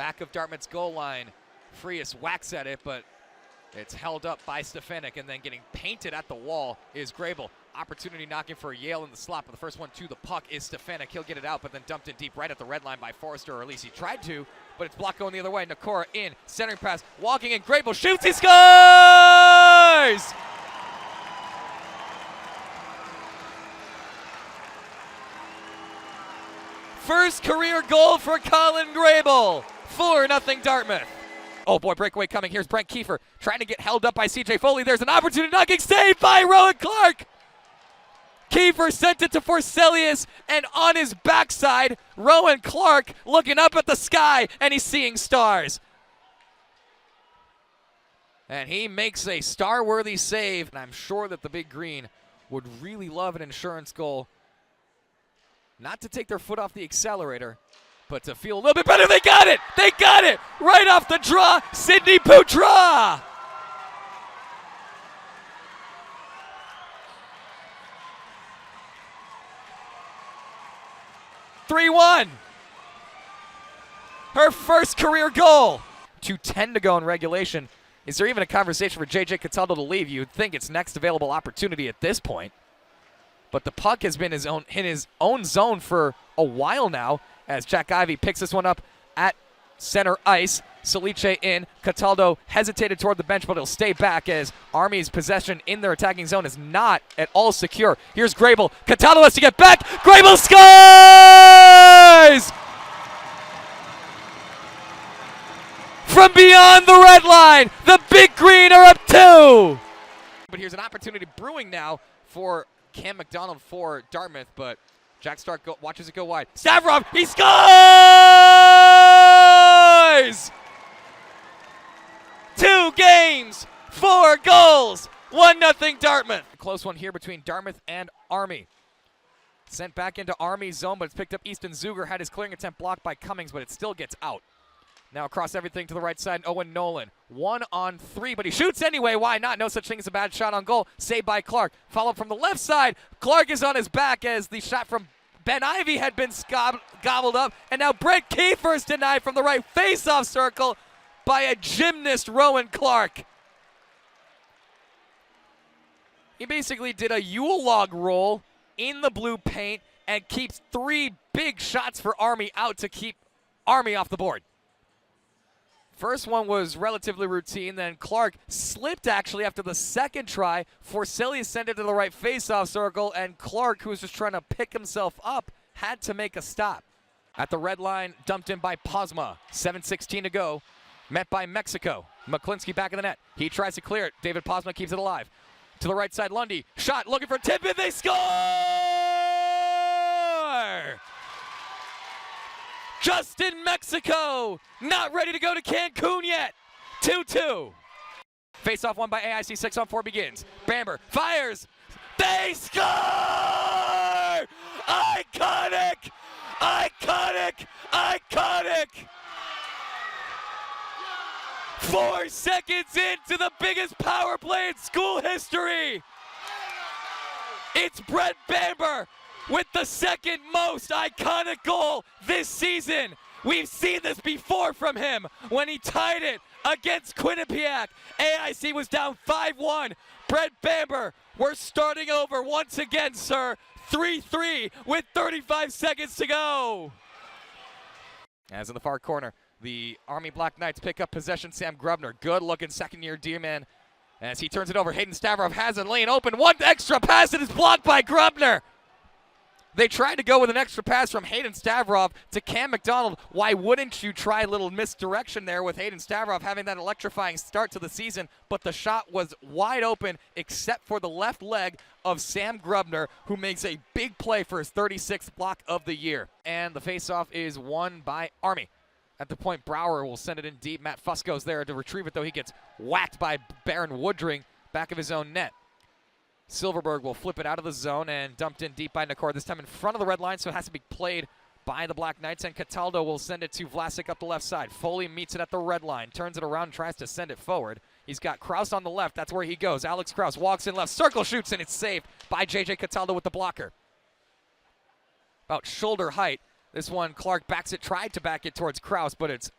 Back of Dartmouth's goal line. Frias whacks at it, but it's held up by Stefanik, and then getting painted at the wall is Grable. Opportunity knocking for Yale in the slot, but the first one to the puck is Stefanik. He'll get it out, but then dumped in deep right at the red line by Forrester, or at least he tried to, but it's blocked going the other way. Nakora in, centering pass, walking in, Grable shoots, he scores! First career goal for Colin Grable. 4-0 Dartmouth. Oh boy, breakaway coming. Here's Brent Kiefer trying to get held up by CJ Foley. There's an opportunity, knocking save by Rowan Clark. Kiefer sent it to Forselius, and on his backside, Rowan Clark looking up at the sky, and he's seeing stars. And he makes a star-worthy save, and I'm sure that the Big Green would really love an insurance goal. Not to take their foot off the accelerator, but to feel a little bit better. They got it! They got it! Right off the draw, Sidney Poutra! (3-1). Her first career goal. 2:10 to go in regulation. Is there even a conversation for J.J. Cataldo to leave? You'd think it's next available opportunity at this point. But the puck has been in his own zone for a while now, as Jack Ivey picks this one up at center ice. Salice in. Cataldo hesitated toward the bench, but he'll stay back as Army's possession in their attacking zone is not at all secure. Here's Grable. Cataldo has to get back. Grable scores! From beyond the red line, the Big Green are up 2. But here's an opportunity brewing now for Cam McDonald for Dartmouth, but Jack Stark watches it go wide. Stavrov, he scores! 2 games, 4 goals, 1-0 Dartmouth. A close one here between Dartmouth and Army. Sent back into Army's zone, but it's picked up. Easton Zuger had his clearing attempt blocked by Cummings, but it still gets out. Now across everything to the right side, Owen Nolan. 1-on-3, but he shoots anyway. Why not? No such thing as a bad shot on goal. Saved by Clark. Followed from the left side. Clark is on his back as the shot from Ben Ivey had been gobbled up. And now Brent Kiefer is denied from the right face-off circle by a gymnast, Rowan Clark. He basically did a Yule log roll in the blue paint and keeps 3 big shots for Army out to keep Army off the board. First one was relatively routine, then Clark slipped actually after the second try. Forselius sent it to the right face-off circle, and Clark, who was just trying to pick himself up, had to make a stop. At the red line, dumped in by Posma. 7:16 to go. Met by Mexico. McClinsky back in the net. He tries to clear it. David Posma keeps it alive. To the right side, Lundy. Shot, looking for a tip, and they score! Justin Mexico, not ready to go to Cancun yet. 2-2. Face-off won by AIC, 6-on-4 begins. Bamber fires. They score! Iconic! Iconic! Iconic! 4 seconds into the biggest power play in school history. It's Brett Bamber with the second most iconic goal this season. We've seen this before from him when he tied it against Quinnipiac. AIC was down 5-1. Brett Bamber, we're starting over once again, sir. 3-3 with 35 seconds to go. As in the far corner, the Army Black Knights pick up possession. Sam Grubner, good-looking second-year D-man. As he turns it over, Hayden Stavrov has a lane open. One extra pass, and it's blocked by Grubner. They tried to go with an extra pass from Hayden Stavrov to Cam McDonald. Why wouldn't you try a little misdirection there with Hayden Stavrov having that electrifying start to the season? But the shot was wide open except for the left leg of Sam Grubner, who makes a big play for his 36th block of the year. And the faceoff is won by Army. At the point, Brower will send it in deep. Matt Fusco's there to retrieve it, though he gets whacked by Baron Woodring back of his own net. Silverberg will flip it out of the zone and dumped in deep by Nakor, this time in front of the red line, so it has to be played by the Black Knights, and Cataldo will send it to Vlasic up the left side. Foley meets it at the red line, turns it around, tries to send it forward. He's got Kraus on the left, that's where he goes. Alex Kraus walks in left, circle shoots, and it's saved by J.J. Cataldo with the blocker. About shoulder height. This one, Clark backs it, tried to back it towards Kraus, but it's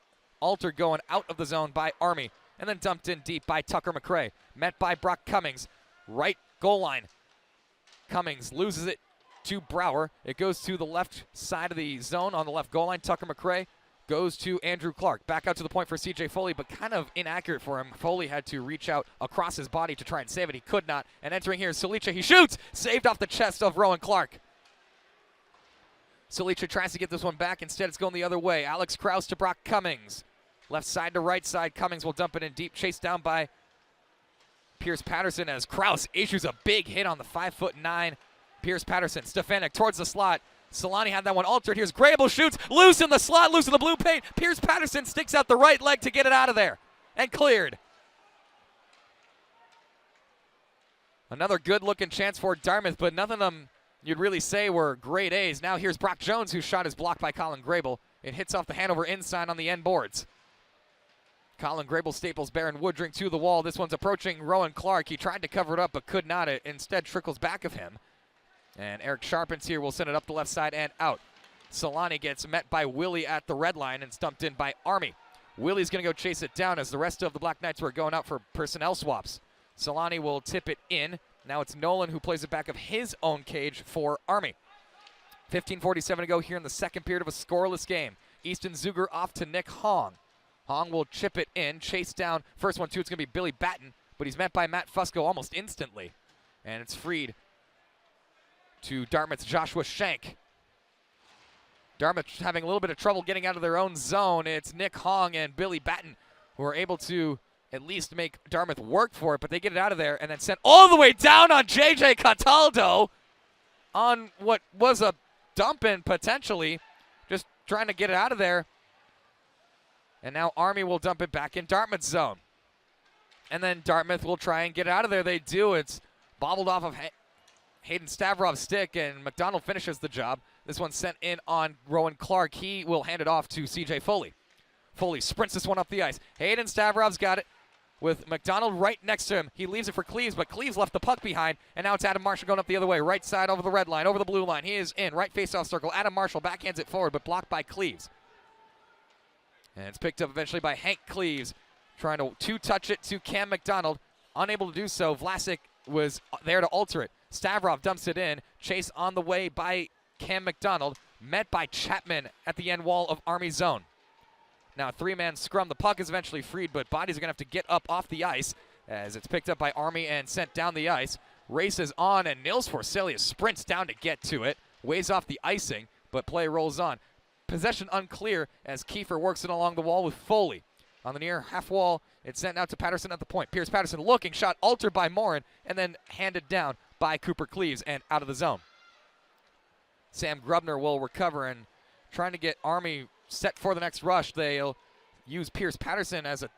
altered going out of the zone by Army, and then dumped in deep by Tucker McCray. Met by Brock Cummings, right goal line. Cummings loses it to Brower. It goes to the left side of the zone on the left goal line. Tucker McCray goes to Andrew Clark. Back out to the point for CJ Foley, but kind of inaccurate for him. Foley had to reach out across his body to try and save it. He could not. And entering here is Solicha. He shoots! Saved off the chest of Rowan Clark. Solicha tries to get this one back. Instead, it's going the other way. Alex Krause to Brock Cummings. Left side to right side. Cummings will dump it in deep. Chased down by Pierce Patterson as Krause issues a big hit on the 5'9" Pierce Patterson. Stefanik towards the slot. Solani had that one altered. Here's Grable, shoots, loose in the slot, loose in the blue paint. Pierce Patterson sticks out the right leg to get it out of there and cleared. Another good-looking chance for Dartmouth, but none of them you'd really say were grade A's. Now here's Brock Jones, whose shot is blocked by Colin Grable. It hits off the Hanover end sign on the end boards. Colin Grable staples Baron Woodring to the wall. This one's approaching Rowan Clark. He tried to cover it up but could not. It instead trickles back of him. And Eric Sharpens here will send it up the left side and out. Solani gets met by Willie at the red line and stumped in by Army. Willie's going to go chase it down as the rest of the Black Knights were going out for personnel swaps. Solani will tip it in. Now it's Nolan who plays it back of his own cage for Army. 15:47 to go here in the second period of a scoreless game. Easton Zuger off to Nick Hong. Hong will chip it in, chase down. First one, too, it's going to be Billy Batten, but he's met by Matt Fusco almost instantly. And it's freed to Dartmouth's Joshua Shank. Dartmouth having a little bit of trouble getting out of their own zone. It's Nick Hong and Billy Batten who are able to at least make Dartmouth work for it, but they get it out of there and then sent all the way down on J.J. Cataldo on what was a dump-in potentially, just trying to get it out of there. And now Army will dump it back in Dartmouth's zone. And then Dartmouth will try and get it out of there. They do. It's bobbled off of Hayden Stavrov's stick, and McDonald finishes the job. This one's sent in on Rowan Clark. He will hand it off to CJ Foley. Foley sprints this one up the ice. Hayden Stavrov's got it with McDonald right next to him. He leaves it for Cleves, but Cleves left the puck behind, and now it's Adam Marshall going up the other way. Right side over the red line, over the blue line. He is in, right face-off circle. Adam Marshall backhands it forward, but blocked by Cleves. And it's picked up eventually by Hank Cleves, trying to two-touch it to Cam McDonald. Unable to do so. Vlasic was there to alter it. Stavrov dumps it in. Chase on the way by Cam McDonald. Met by Chapman at the end wall of Army zone. Now a three-man scrum. The puck is eventually freed, but bodies are going to have to get up off the ice as it's picked up by Army and sent down the ice. Races on, and Nils Forselius sprints down to get to it. Weighs off the icing, but play rolls on. Possession unclear as Kiefer works it along the wall with Foley. On the near half wall, it's sent out to Patterson at the point. Pierce Patterson looking, shot altered by Morin, and then handed down by Cooper Cleves and out of the zone. Sam Grubner will recover and trying to get Army set for the next rush. They'll use Pierce Patterson as a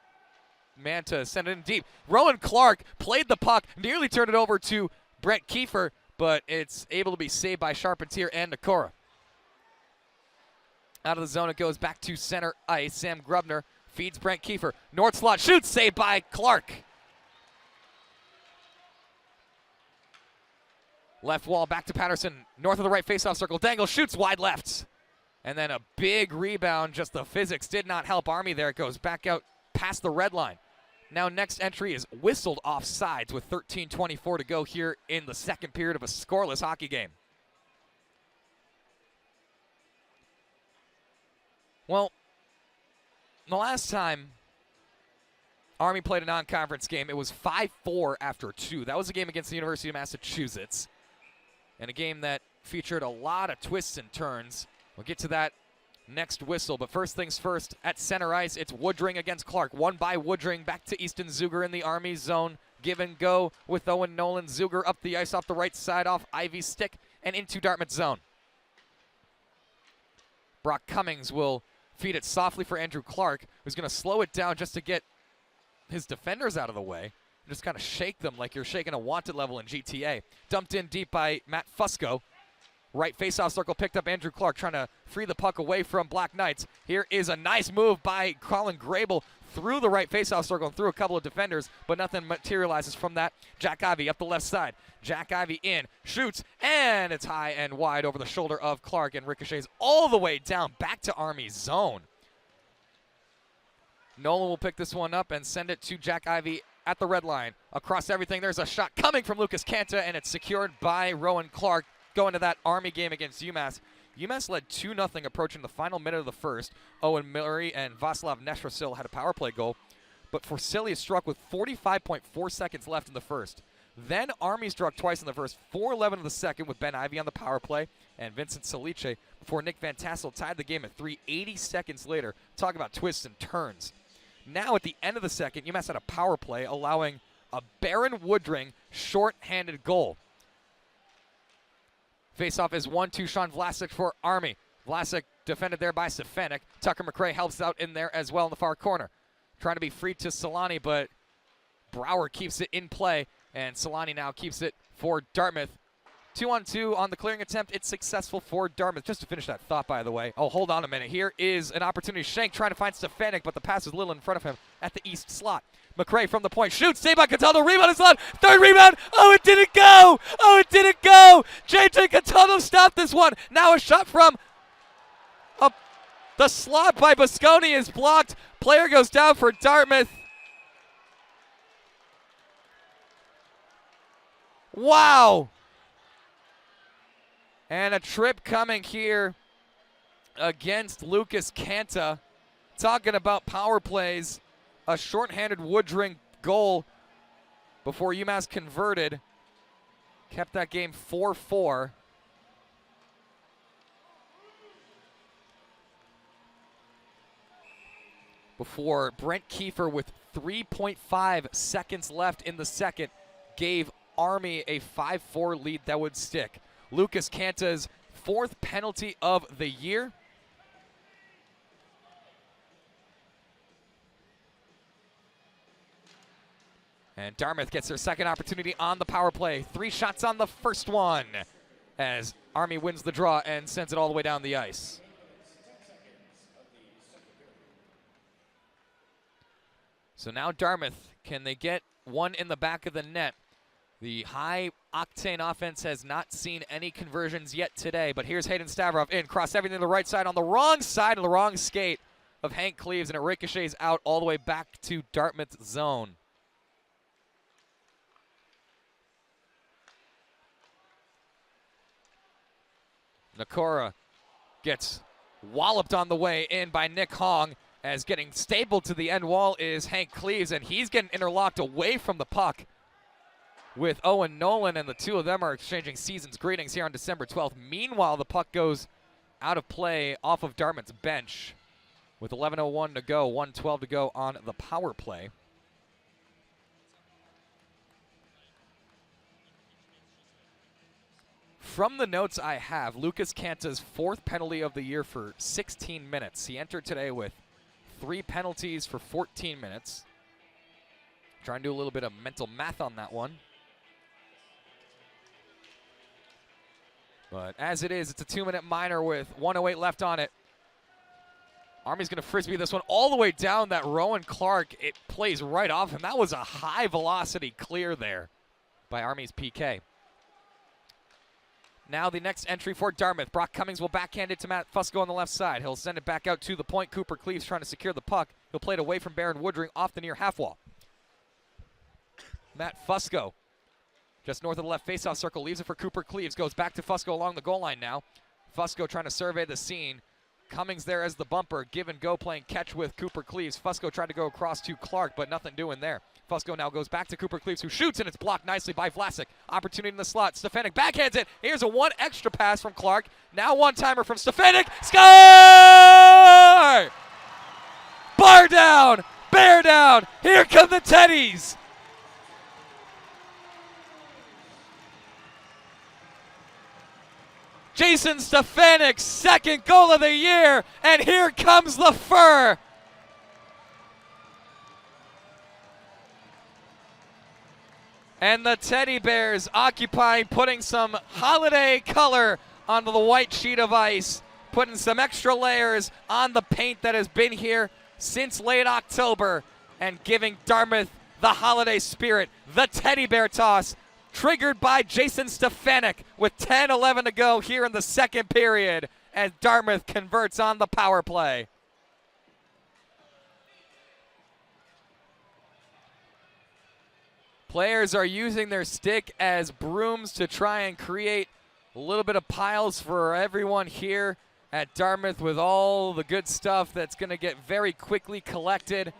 man to send it in deep. Rowan Clark played the puck, nearly turned it over to Brett Kiefer, but it's able to be saved by Charpentier and Nakora. Out of the zone, it goes back to center ice. Sam Grubner feeds Brent Kiefer. North slot shoots, saved by Clark. Left wall, back to Patterson. North of the right faceoff circle. Dangle shoots wide left. And then a big rebound. Just the physics did not help Army there. It goes back out past the red line. Now next entry is whistled off sides with 13:24 to go here in the second period of a scoreless hockey game. Well, the last time Army played a non-conference game, it was 5-4 after 2. That was a game against the University of Massachusetts, and a game that featured a lot of twists and turns. We'll get to that next whistle, but first things first, at center ice, it's Woodring against Clark. Won by Woodring, back to Easton Zuger in the Army zone. Give and go with Owen Nolan. Zuger up the ice off the right side, off Ivy's stick, and into Dartmouth's zone. Brock Cummings will feed it softly for Andrew Clark, who's going to slow it down just to get his defenders out of the way. Just kind of shake them like you're shaking a wanted level in GTA. Dumped in deep by Matt Fusco. Right faceoff circle picked up Andrew Clark, trying to free the puck away from Black Knights. Here is a nice move by Colin Grable through the right faceoff circle and through a couple of defenders, but nothing materializes from that. Jack Ivey up the left side. Jack Ivey in, shoots, and it's high and wide over the shoulder of Clark and ricochets all the way down back to Army zone. Nolan will pick this one up and send it to Jack Ivey at the red line. Across everything, there's a shot coming from Lucas Kanta, and it's secured by Rowan Clark. Going to that Army game against UMass. UMass led 2-0 approaching the final minute of the first. Owen Murray and Vaslav Neshrasil had a power play goal, but Forsilius struck with 45.4 seconds left in the first. Then Army struck twice in the first, 4:11 of the second with Ben Ivey on the power play and Vincent Salice before Nick Van Tassel tied the game at 3:80 seconds later. Talk about twists and turns. Now at the end of the second, UMass had a power play allowing a Baron Woodring short-handed goal. Face-off is 1-2 Sean Vlasic for Army. Vlasic defended there by Stefanik. Tucker McRae helps out in there as well in the far corner. Trying to be free to Solani, but Brower keeps it in play, and Solani now keeps it for Dartmouth. 2-on-2 on the clearing attempt. It's successful for Dartmouth. Just to finish that thought, by the way. Oh, hold on a minute. Here is an opportunity. Shank trying to find Stefanik, but the pass is little in front of him at the east slot. McRae from the point. Shoots. Saved by Cataldo. Rebound is on. Third rebound. Oh, it didn't go. Oh, it didn't go. JJ Cataldo stopped this one. Now a shot from the slot by Bosconi is blocked. Player goes down for Dartmouth. Wow. And a trip coming here against Lucas Kanta. Talking about power plays. A shorthanded Woodring goal before UMass converted. Kept that game 4-4. Before Brent Kiefer, with 3.5 seconds left in the second, gave Army a 5-4 lead that would stick. Lucas Kanta's 4th penalty of the year. And Dartmouth gets their second opportunity on the power play. 3 shots on the first one as Army wins the draw and sends it all the way down the ice. So now Dartmouth, can they get one in the back of the net? The high-octane offense has not seen any conversions yet today, but here's Hayden Stavrov in, cross everything to the right side, on the wrong side of the wrong skate of Hank Cleaves, and it ricochets out all the way back to Dartmouth's zone. Nakora gets walloped on the way in by Nick Hong, as getting stapled to the end wall is Hank Cleaves, and he's getting interlocked away from the puck with Owen Nolan, and the two of them are exchanging season's greetings here on December 12th. Meanwhile, the puck goes out of play off of Dartmouth's bench with 11:01 to go, 1:12 to go on the power play. From the notes I have, Lucas Kanta's 4th penalty of the year for 16 minutes. He entered today with 3 penalties for 14 minutes. Trying to do a little bit of mental math on that one. But as it is, it's a 2-minute minor with 1:08 left on it. Army's going to frisbee this one all the way down that Rowan Clark. It plays right off him. That was a high-velocity clear there by Army's PK. Now the next entry for Dartmouth. Brock Cummings will backhand it to Matt Fusco on the left side. He'll send it back out to the point. Cooper Cleaves trying to secure the puck. He'll play it away from Baron Woodring off the near half wall. Matt Fusco, just north of the left faceoff circle, leaves it for Cooper Cleaves. Goes back to Fusco along the goal line now. Fusco trying to survey the scene. Cummings there as the bumper. Give and go playing catch with Cooper Cleaves. Fusco tried to go across to Clark, but nothing doing there. Fusco now goes back to Cooper Cleaves, who shoots, and it's blocked nicely by Vlasic. Opportunity in the slot. Stefanik backhands it. Here's a 1 extra pass from Clark. Now one-timer from Stefanik. Score! Bar down! Bear down! Here come the Teddies! Jason Stefanik's 2nd goal of the year, and here comes the fur. And the Teddy Bears occupying, putting some holiday color onto the white sheet of ice, putting some extra layers on the paint that has been here since late October, and giving Dartmouth the holiday spirit. The Teddy Bear toss, triggered by Jason Stefanik with 10:11 to go here in the second period, as Dartmouth converts on the power play. Players are using their stick as brooms to try and create a little bit of piles for everyone here at Dartmouth with all the good stuff that's going to get very quickly collected.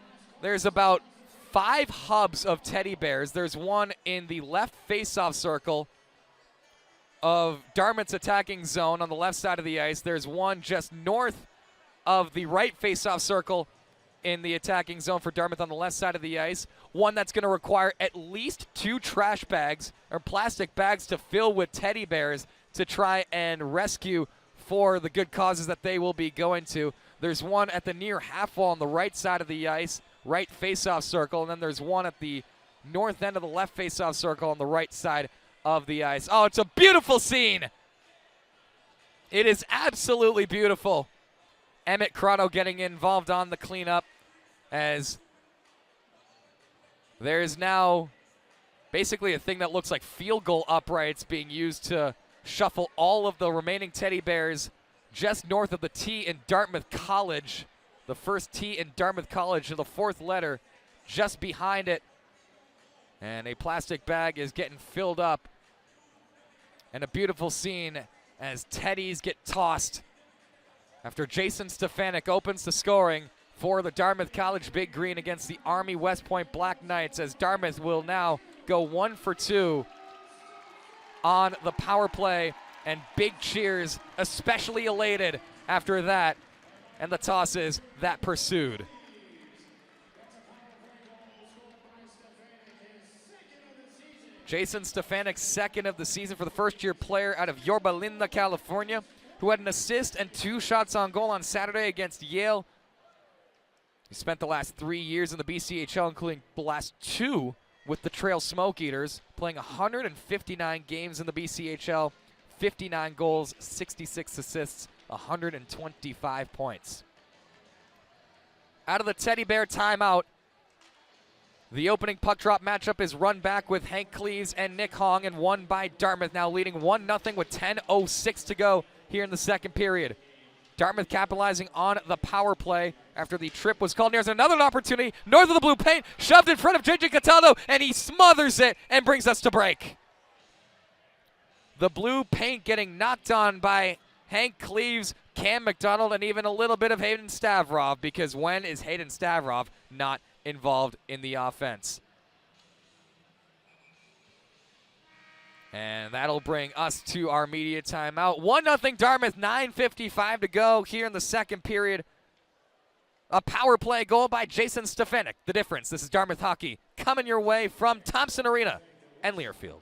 There's about 5 hubs of teddy bears. There's one in the left face-off circle of Dartmouth's attacking zone on the left side of the ice. There's one just north of the right face-off circle in the attacking zone for Dartmouth on the left side of the ice. One that's going to require at least 2 trash bags or plastic bags to fill with teddy bears to try and rescue for the good causes that they will be going to. There's one at the near half wall on the right side of the ice, right face-off circle, and then there's one at the north end of the left face-off circle on the right side of the ice. Oh, it's a beautiful scene. It is absolutely beautiful. Emmett Crotto getting involved on the cleanup as there is now basically a thing that looks like field goal uprights being used to shuffle all of the remaining teddy bears just north of the T in Dartmouth College. The first T in Dartmouth College, the 4th letter just behind it. And a plastic bag is getting filled up. And a beautiful scene as teddies get tossed after Jason Stefanik opens the scoring for the Dartmouth College Big Green against the Army West Point Black Knights, as Dartmouth will now go 1 for 2 on the power play, and big cheers, especially elated after that, and the tosses that pursued. Jason Stefanik, 2nd of the season for the first-year player out of Yorba Linda, California, who had an assist and 2 shots on goal on Saturday against Yale. He spent the last 3 years in the BCHL, including the last 2 with the Trail Smoke Eaters, playing 159 games in the BCHL, 59 goals, 66 assists, 125 points. Out of the Teddy Bear timeout, the opening puck drop matchup is run back with Hank Cleves and Nick Hong, and won by Dartmouth, now leading 1-0 with 10:06 to go here in the second period. Dartmouth capitalizing on the power play after the trip was called. There's another opportunity north of the blue paint, shoved in front of JJ Cataldo, and he smothers it and brings us to break. The blue paint getting knocked on by Hank Cleves, Cam McDonald, and even a little bit of Hayden Stavrov, because when is Hayden Stavrov not involved in the offense? And that'll bring us to our media timeout. 1-0 Dartmouth, 9:55 to go here in the second period. A power play goal by Jason Stefanik. The difference. This is Dartmouth Hockey coming your way from Thompson Arena and Learfield.